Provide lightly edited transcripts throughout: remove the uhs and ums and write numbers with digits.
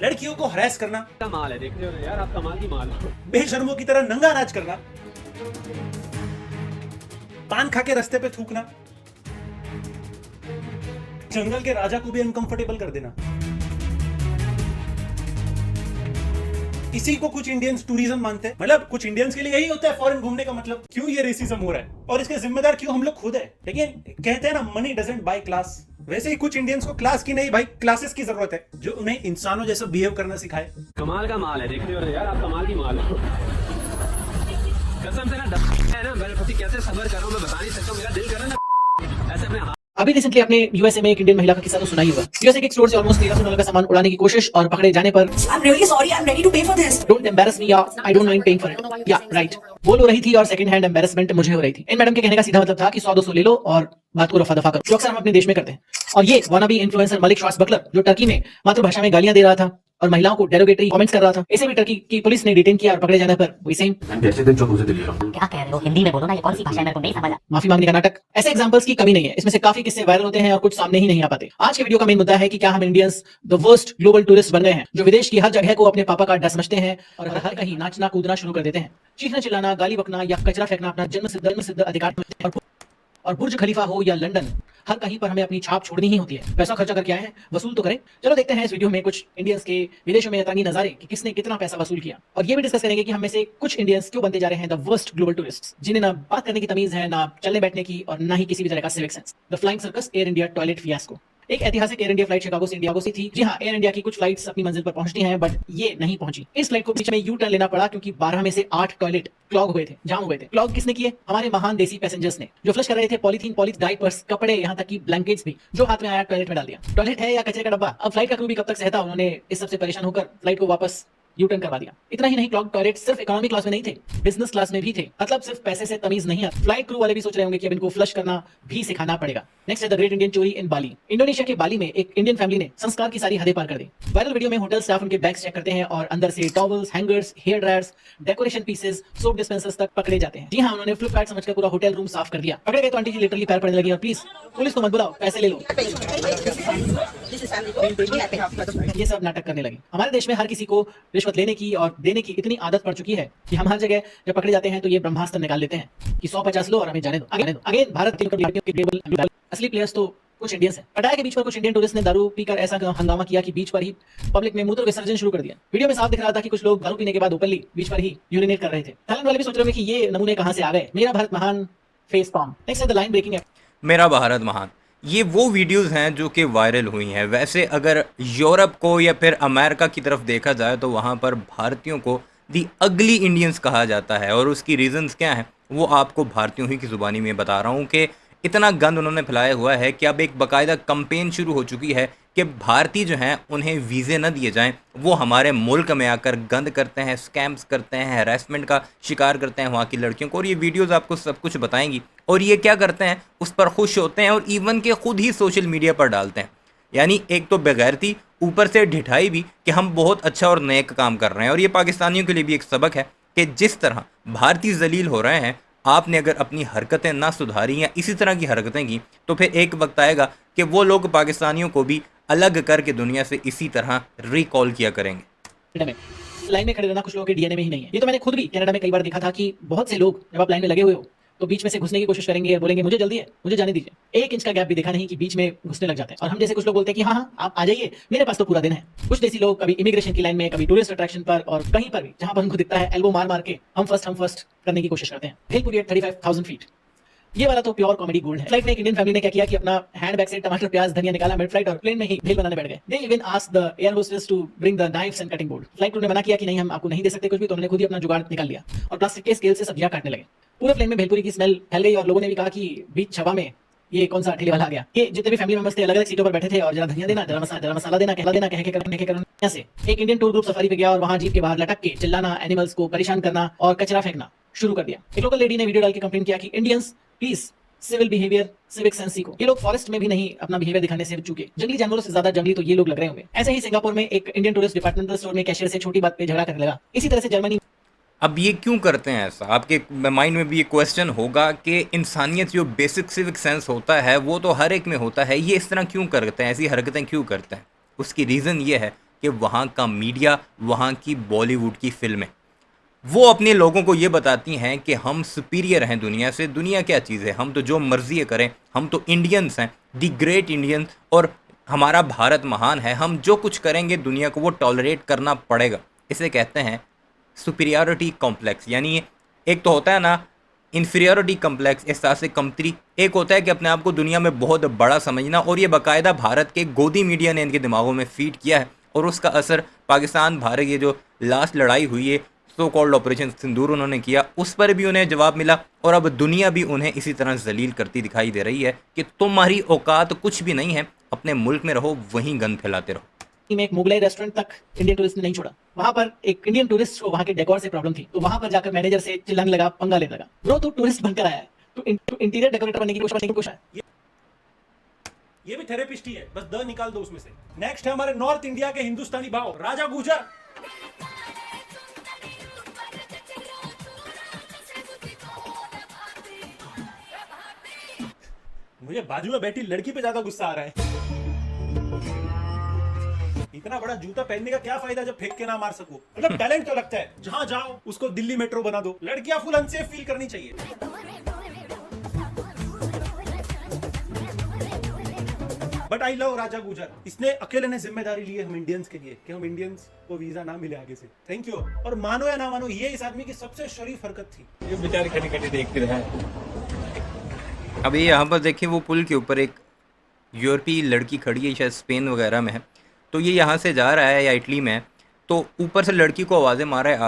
लड़कियों को हरास करना, कमाल है, देख रहे हो यार आप, कमाल की माल हो। बेशर्मों की तरह नंगा नाच करना, पान खा के रास्ते पे थूकना, जंगल के राजा को भी अनकंफर्टेबल कर देना। इसी को कुछ इंडियंस टूरिज्म मानते हैं। मतलब कुछ इंडियंस के लिए यही होता है फॉरेन घूमने का मतलब। क्यों ये रेसिज्म हो रहा है और इसके जिम्मेदार क्यों हम लोग खुद है। लेकिन कहते हैं ना, मनी डजंट बाय क्लास। वैसे ही कुछ इंडियंस को क्लास की नहीं भाई, क्लासेस की जरूरत है, जो उन्हें इंसानों जैसा बिहेव करना सिखाए। कमाल का माल है, देख रहे हो यार आप, कमाल की माल हो। कसम से ना है ना, मैं पति कैसे सबर कर रहा हूँ मैं बता नहीं सकता हूँ। मेरा दिल कर रहा है ना ऐसे अपने अभी रिसेंटली आपने यूएसए में एक इंडियन महिला का किस्सा तो सुना ही होगा। यूएसए के एक स्टोर से ऑलमोस्ट $1300 का सामान उड़ाने की कोशिश और पकड़े जाने पर I'm really sorry, I'm ready to pay for this. Don't embarrass me या I don't mind paying for it. Yeah right, बोल हो रही थी और सेकंड हैंड एम्बैरसमेंट मुझे हो रही थी। इन मैडम के कहने का सीधा मतलब था कि 100-200 ले लो और बात को रफा दफा करो, जो अक्सर हम अपने देश में करते हैं। और ये वानाबी इन्फ्लुएंसर मलिक श्वार्ट्ज़बकलर, जो टर्की में मातृभाषा में गालियां दे रहा था और महिलाओं को डेरोगेटरी कमेंट्स कर रहा था, इसे भी टर्की की पुलिस ने डिटेन किया और पकड़े जाने पर वही सेम क्या कह रहे हो, हिंदी में बोलो ना, ये कौन सी भाषा है, मेरे को नहीं समझ। माफी मांगने का नाटक। ऐसे एग्जांपल्स की कमी नहीं है, इसमें से काफी किस्से वायरल होते हैं और कुछ सामने ही नहीं आ पाते। आज के वीडियो का मेन मुद्दा है कि क्या हम Indians the worst global tourist बन गए हैं, जो विदेश की हर जगह को अपने पापा का अड्डा समझते हैं और हर कहीं नाचना कूदना शुरू कर देते हैं। चीखना चिल्लाना, गाली बकना या कचरा फेंकना अपना जन्म सिद्ध अधिकार। और बुर्ज खलीफा हो या लंदन, हर कहीं पर हमें अपनी छाप छोड़नी ही होती है। पैसा खर्चा करके आए हैं, वसूल तो करें। चलो देखते हैं इस वीडियो में कुछ इंडियंस के विदेशों में अतरंगी नजारे कि किसने कितना पैसा वसूल किया। और ये भी डिस्कस करेंगे कि हम में से कुछ इंडियंस क्यों बनते जा रहे हैं द वर्स्ट ग्लोबल टूरिस्ट, जिन्हें ना बात करने की तमीज है, ना चलने बैठने की, और ना ही किसी भी तरह का civic sense. The flying circus air India toilet fiasco. एक ऐतिहासिक एयर इंडिया फ्लाइट शिकागो से इंडिया से थी। जी हाँ, एयर इंडिया की कुछ फ्लाइट्स अपनी मंजिल पर पहुंचती हैं, बट ये नहीं पहुंची। इस फ्लाइट को बीच में यू टर्न लेना पड़ा क्योंकि 12 में से 8 टॉयलेट क्लॉग हुए थे, जाम हुए थे। क्लॉग किसने किए? हमारे महान देसी पैसेंजर्स ने, जो फ्लश कर रहे थे पॉलीथीन, डायपर्स, कपड़े, यहाँ तक कि ब्लैंकेट्स भी, जो हाथ में आया टॉयलेट में डाल दिया। टॉयलेट है या कचरे का डब्बा? अब फ्लाइट का क्रू भी कब तक सहता। उन्होंने इस सबसे परेशान होकर फ्लाइट को वापस यू टर्न करवा दिया। इतना ही नहीं, क्लॉग टॉयलेट सिर्फ इकोनॉमी क्लास में नहीं थे, बिजनेस क्लास में भी थे। मतलब सिर्फ पैसे से तमीज नहीं है। फ्लाइट क्रू वाले भी सोच रहे होंगे कि अब इनको फ्लश करना भी सिखाना पड़ेगा। नेक्स्ट है द ग्रेट इंडियन चोरी इन बाली। इंडोनेशिया के बाली में एक इंडियन फैमिली ने संस्कार की सारी हदें पार कर दी। वायरल वीडियो में होटल स्टाफ उनके बैग्स चेक करते हैं और अंदर से towels, hangers, hair dryers, decoration pieces, soap dispensers तक पकड़े जाते हैं। जी हाँ, उन्होंने फ्लिपकार्ट समझकर पूरा होटल रूम साफ कर दिया। पकड़े गए तो आंटी जी लिटरली पैर पड़ने लगी और प्लीज पुलिस को मत बुलाओ, पैसे ले लो, ये सब नाटक करने लगे। हमारे देश में हर किसी को रिश्वत लेने की और देने की इतनी आदत पड़ चुकी है कि हम हर जगह जब पकड़े जाते हैं तो ये ब्रह्मास्त्र निकाल लेते हैं कि 100-50 लो और हमें जाने दो। अगेन भारत के असली प्लेयर्स तो कुछ इंडियंस हैं। पटाया के बीच पर कुछ इंडियन टूरिस्ट ने दारू पीकर ऐसा हंगामा किया कि बीच पर ही पब्लिक में मूत्र विसर्जन शुरू कर दिया। वीडियो में साफ दिख रहा था कि कुछ लोग दारू पीने के बाद ओपनली बीच पर ही यूरिनेट कर रहे थे। थाईलैंड वाले भी सोच रहे होंगे कि ये नमूने कहां से आ गए। मेरा भारत महान फेस पाम। नेक्स्ट है द लाइन ब्रेकिंग एक्ट। मेरा भारत महान। ये वो वीडियोस हैं जो कि वायरल हुई हैं। वैसे अगर यूरोप को या फिर अमेरिका की तरफ देखा जाए तो वहाँ पर भारतीयों को दी अगली इंडियंस कहा जाता है, और उसकी रीजंस क्या हैं वो आपको भारतीयों ही की ज़ुबानी में बता रहा हूँ कि इतना गंद उन्होंने फैलाया हुआ है कि अब एक बाकायदा कंपेन शुरू हो चुकी है कि भारतीय जो हैं उन्हें वीज़े न दिए जाएं। वो हमारे मुल्क में आकर गंद करते हैं, स्कैम्स करते हैं, हैरेसमेंट का शिकार करते हैं वहाँ की लड़कियों को, और ये वीडियोस आपको सब कुछ बताएंगी। और ये क्या करते हैं, उस पर खुश होते हैं और इवन के खुद ही सोशल मीडिया पर डालते हैं। यानी एक तो बेगैरती, ऊपर से ढिठाई भी कि हम बहुत अच्छा और नेक काम कर रहे हैं। और ये पाकिस्तानियों के लिए भी एक सबक है कि जिस तरह भारतीय जलील हो रहे हैं, आपने अगर अपनी हरकतें ना सुधारी या इसी तरह की हरकतें की तो फिर एक वक्त आएगा कि वो लोग पाकिस्तानियों को भी अलग करके दुनिया से इसी तरह रिकॉल किया करेंगे। लाइन में खड़े रहना कुछ लोगों के डीएनए में ही नहीं है। ये तो मैंने खुद भी कनाडा में कई बार देखा था कि बहुत से लोग जब आप लाइन में लगे हुए हो तो बीच में से घुसने की कोशिश करेंगे और बोलेंगे मुझे जल्दी है, मुझे जाने दीजिए। 1 इंच का गैप भी देखा नहीं कि बीच में घुसने लग जाते हैं। और हम जैसे कुछ लोग बोलते हैं कि हाँ आप आ जाइए, मेरे पास तो पूरा दिन है। कुछ देसी लोग कभी इमिग्रेशन की लाइन में, कभी टूरिस्ट अट्रैक्शन पर, और कहीं पर भी जहां पर उनको दिखता है एल्बो मार मार के हम फर्स्ट करने की कोशिश करते हैं। Bhelpuri at 35,000 feet. ये वाला तो प्योर कॉमेडी गोल्ड है। फ्लाइट में एक इंडियन फैमिली ने क्या किया कि अपना हैंड बैग से टमाटर, प्याज, धनिया निकाला मिड फ्लाइट और प्लेन में ही भेल बनाने बैठ गए। They even asked the air hostess to bring the knives and cutting board. Flight crew ने मना किया कि नहीं, हम आपको नहीं दे सकते कुछ भी, तो उन्होंने खुद ही अपना जुगाड़ निकाल लिया और प्लास्टिक के स्केल से सब्जियां काटने लगे। पूरे प्लेन में भेलपुरी की स्मेल फैल गई और लोगों ने भी कहा कि बीच छवा में ये कौन सा ठेले वाला आ गया। ये जितने भी फैमिली मेंबर्स थे अलग अलग सीटों पर बैठे थे और जरा धनिया देना, जरा मसाला देना, कहला कह के से एक इंडियन टूर ग्रुप सफारी पे गया और वहां जीप के बाहर लटक के चिल्लाना, एनिमल्स को परेशान करना और कचरा फेंकना शुरू कर दिया। एक लोकल लेडी ने वीडियो डाल के कंप्लेंट किया कि Indians please civil behaviour, civic sense सीखो। ये लोग फॉरेस्ट में भी नहीं अपना बिहेवियर दिखाने से चूके। जंगली जानवरों से ज्यादा जंगली तो ये लोग लग रहे होंगे। ऐसे ही सिंगापुर में एक इंडियन टूरिस्ट डिपार्टमेंटल स्टोर में कैशियर से छोटी बात पे झगड़ा करने लगा। इसी तरह से जर्मनी। अब ये क्यों करते हैं ऐसा? आपके माइंड में भी ये क्वेश्चन होगा कि इंसानियत जो बेसिक सिविक सेंस होता है वो तो हर एक में होता है, ये इस तरह क्यों करते हैं, ऐसी हरकतें क्यों करते हैं? उसकी रीज़न ये है कि वहाँ का मीडिया, वहाँ की बॉलीवुड की फिल्में, वो अपने लोगों को ये बताती हैं कि हम सुपीरियर हैं दुनिया से। दुनिया क्या चीज़ है, हम तो जो मर्जी करें, हम तो इंडियंस हैं, दी ग्रेट इंडियन, और हमारा भारत महान है, हम जो कुछ करेंगे दुनिया को वो टॉलरेट करना पड़ेगा। इसे कहते हैं सुपीरियरिटी कॉम्प्लेक्स। यानी एक तो होता है ना इन्फीरियरिटी कॉम्प्लेक्स, एहसास से कमतरी, एक होता है कि अपने आप को दुनिया में बहुत बड़ा समझना, और ये बाकायदा भारत के गोदी मीडिया ने इनके दिमागों में फीड किया है, और उसका असर पाकिस्तान भारत ये जो लास्ट लड़ाई हुई है, सो कॉल्ड ऑपरेशन सिंदूर उन्होंने किया, उस पर भी उन्हें जवाब मिला, और अब दुनिया भी उन्हें इसी तरह जलील करती दिखाई दे रही है कि तुम्हारी औकात कुछ भी नहीं है, अपने मुल्क में रहो, वहीं गंद फैलाते रहो। में एक मुगलाई रेस्टोरेंट तक इंडियन टूरिस्ट ने नहीं छोड़ा। वहां पर एक इंडियन टूरिस्ट को वहां के डेकोर से प्रॉब्लम थी, तो वहां पर जाकर मैनेजर से चिल्लाने लगा, पंगा लेने लगा। ब्रो तू टूरिस्ट बनकर आया है, तू इंटीरियर डेकोरेटर बनने की कोशिश है। ये भी थेरेपिस्ट ही है, बस द निकाल दो उसमें से। नेक्स्ट है हमारे नॉर्थ इंडिया के हिंदुस्तानी भाव राजा गुजर। मुझे बाजू में बैठी लड़की पे ज्यादा गुस्सा आ रहा है। इतना बड़ा जूता पहनने का क्या फायदा जब फेंक के ना मार सको। मतलब टैलेंट तो लगता है, जहां जाओ उसको दिल्ली मेट्रो बना दो। लड़कियां फुल अनसेफ फील करनी चाहिए। बट आई लव राजा गुजर। इसने अकेले ने जिम्मेदारी ली है हम इंडियंस के लिए कि हम इंडियंस को वीजा ना मिले आगे से। Thank you. और मानो या ना मानो, ये इस आदमी की सबसे शरीफ हरकत थी। ये बेचारे खड़ी खड़ी देखते रहे। अभी यहाँ पर देखिए, वो पुल के ऊपर एक यूरोपीय लड़की खड़ी है, शायद स्पेन वगैरह में है, तो ये यहाँ से जा रहा है या इटली में है, तो ऊपर से लड़की को आवाज़ें मार रहा है,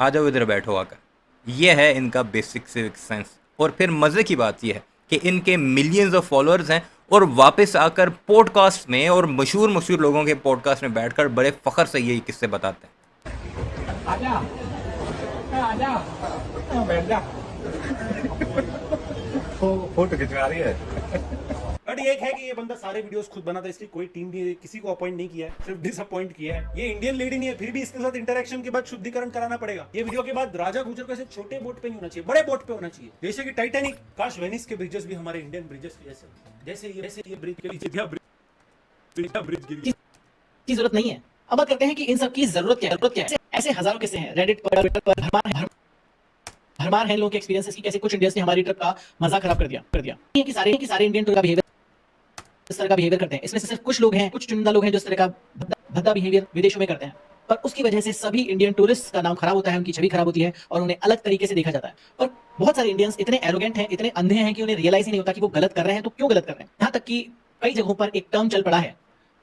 आ जाओ इधर बैठो आकर। ये है इनका बेसिक सिविक सेंस। और फिर मज़े की बात यह है कि इनके मिलियंस ऑफ फॉलोअर्स हैं, और वापस आकर पॉडकास्ट में और मशहूर लोगों के पॉडकास्ट में बैठकर बड़े फ़ख्र से यही किस्से बताते हैं। बैठ जा। फोटो खिंचवा रही है। बट एक है कि ये बंदा सारे वीडियोस खुद बनाता है, इसकी कोई टीम नहीं है, किसी को अपॉइंट नहीं किया है, सिर्फ डिसअपॉइंट किया है। ये इंडियन लेडी नहीं है, फिर भी इसके साथ इंटरेक्शन के बाद शुद्धिकरण कराना पड़ेगा। ये वीडियो के बाद राजा गुजर को ऐसे छोटे बोट पे नहीं होना चाहिए, बड़े बोट पे होना चाहिए, जैसे कि टाइटैनिक। काश वेनिस के ब्रिजेस भी हमारे इंडियन ब्रिजेस जैसे ये ब्रिज के नीचे ब्रिज गिर की जरूरत नहीं है। अब बात करते हैं कि इन सब की जरूरत क्या है। ऐसे हजारों किस्से हैं रेडिट पर भरमार हैं लोगों के एक्सपीरियंसेस की, कैसे कुछ इंडियंस ने हमारी ट्रिप का मजा खराब कर दिया। ये कि सारे इंडियन टूर का बिहेवियर इस तरह का बिहेवियर करते हैं। इसमें से सिर्फ कुछ लोग हैं, कुछ चुनिंदा लोग हैं जो इस तरह का भद्दा बिहेवियर विदेशों में करते हैं, पर उसकी वजह से सभी इंडियन टूरिस्ट का नाम खराब होता है, उनकी छवि खराब होती है और उन्हें अलग तरीके से देखा जाता है। और बहुत सारे इंडियंस इतने एरोगेंट हैं, इतने अंधे हैं कि उन्हें रियलाइज ही नहीं होता कि वो गलत कर रहे हैं, तो क्यों गलत कर रहे हैं। यहाँ तक कि कई जगहों पर एक टर्म चल पड़ा है,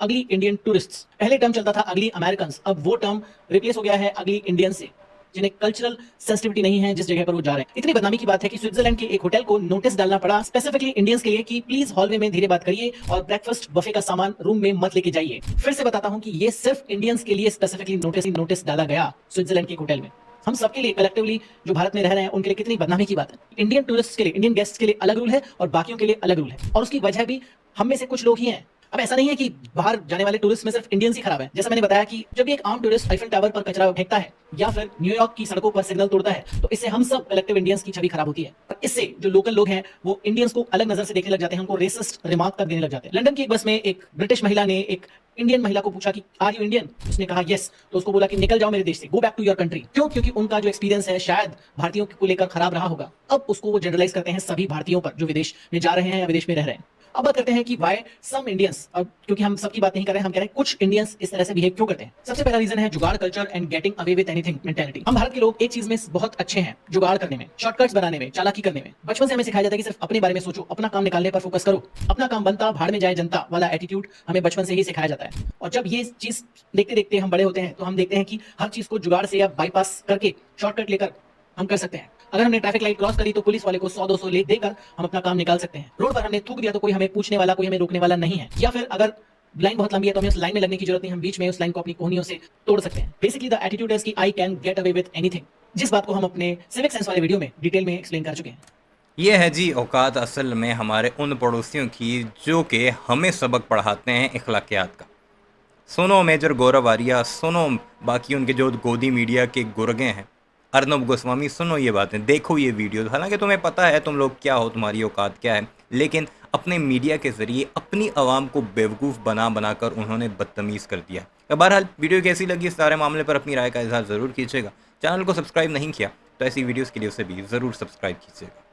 अगली इंडियन टूरिस्ट। पहले टर्म चलता था अगली अमेरिकन, अब वो टर्म रिप्लेस हो गया है अगली इंडियन से, जिन्हें कल्चरल सेंसिटिविटी नहीं है जिस जगह पर वो जा रहे हैं। इतनी बदनामी की बात है कि स्विट्जरलैंड के एक होटल को नोटिस डालना पड़ा स्पेसिफिकली इंडियंस के लिए कि प्लीज हॉलवे में धीरे बात करिए और ब्रेकफास्ट बफे का सामान रूम में मत लेके जाइए। फिर से बताता हूं कि ये सिर्फ इंडियंस के लिए स्पेसिफिकली नोटिस डाला गया स्विट्जरलैंड के एक होटल में। हम सबके लिए कलेक्टिवली जो भारत में रह रहे हैं उनके लिए कितनी बदनामी की बात है। इंडियन टूरिस्ट के लिए, इंडियन गेस्ट के लिए अलग रूल है और बाकियों के लिए अलग रूल है, और उसकी वजह भी हम में से कुछ लोग ही हैं। अब ऐसा नहीं है कि बाहर जाने वाले टूरिस्ट में सिर्फ इंडियंस ही खराब है। जैसा मैंने बताया कि जब भी एक आम टूरिस्ट आईफल टावर पर कचरा फेंकता है या फिर न्यूयॉर्क की सड़कों पर सिग्नल तोड़ता है, तो इससे हम सब कलेक्टिव इंडियंस की छवि खराब होती है। और इससे जो लोकल लोग हैं वो इंडियंस को अलग नजर से देखने लग जाते हैं, उनको रेसिस्ट रिमार्क तक देने लग जाते हैं। लंदन की एक बस में एक ब्रिटिश महिला ने एक इंडियन महिला को पूछा कि आर यू इंडियन, उसने कहा यस, तो उसको बोला कि निकल जाओ मेरे देश से, go back to your country. क्यों? क्योंकि उनका जो एक्सपीरियंस है शायद भारतीयों को लेकर खराब रहा होगा। अब उसको वो जनरलाइज करते हैं सभी भारतीयों पर जो विदेश में जा रहे हैं या विदेश में रह रहे हैं। अब बात करते हैं कि वाई सम इंडियंस, अब क्योंकि हम सबकी बात नहीं कर रहे हैं, हम कह रहे हैं कुछ इंडियंस इस तरह से बिहेव क्यों करते हैं। सबसे पहला रीजन है जुगाड़ culture and getting away with anything mentality. हम भारत के लोग एक चीज में बहुत अच्छे हैं, जुगाड़ करने में, शॉर्टकट्स बनाने में, चालाकी करने में। बचपन से हमें सिखाया जाता है कि सिर्फ अपने बारे में सोचो, अपना काम निकालने पर फोकस करो, अपना काम बनता भाड़ में जाए जनता वाला एटीट्यूड हमें बचपन से ही सिखाया जाता है। और जब ये चीज देखते देखते हम बड़े होते हैं तो हम देखते हैं कि हर चीज को जुगाड़ से या बाईपास करके शॉर्टकट लेकर हम कर सकते हैं। अगर हमने ट्रैफिक लाइट क्रॉस करी तो पुलिस वाले को 100-200 ले देकर हम अपना काम निकाल सकते हैं। रोड पर हमने थूक दिया तो कोई हमें पूछने वाला, कोई हमें रोकने वाला नहीं है। या फिर अगर लाइन बहुत लंबी है तो हमें उस लाइन में लगने की जरूरत नहीं, हम बीच में उस लाइन को अपनी कोहनियों से तोड़ सकते हैं। बेसिकली द एटीट्यूड इज कि I can get away with anything, जिस बात को हम अपने सिविक सेंस वाले वीडियो में डिटेल में एक्सप्लेन कर चुके हैं। ये है जी औकात असल में हमारे उन पड़ोसियों की जो कि हमें सबक पढ़ाते हैं इखलाकियात का। सुनो मेजर गौरव आर्या, सुनो बाकी उनके जो गोदी मीडिया के गुर्गे हैं, अर्नब गोस्वामी, सुनो ये बातें, देखो ये वीडियो। हालांकि तुम्हें पता है तुम लोग क्या हो, तुम्हारी औकात क्या है, लेकिन अपने मीडिया के ज़रिए अपनी आवाम को बेवकूफ़ बना कर उन्होंने बदतमीज़ कर दिया। तो बहरहाल वीडियो कैसी लगी इस सारे मामले पर अपनी राय का इजहार ज़रूर कीजिएगा। चैनल को सब्सक्राइब नहीं किया तो ऐसी वीडियोज़ के लिए उसे भी ज़रूर सब्सक्राइब कीजिएगा।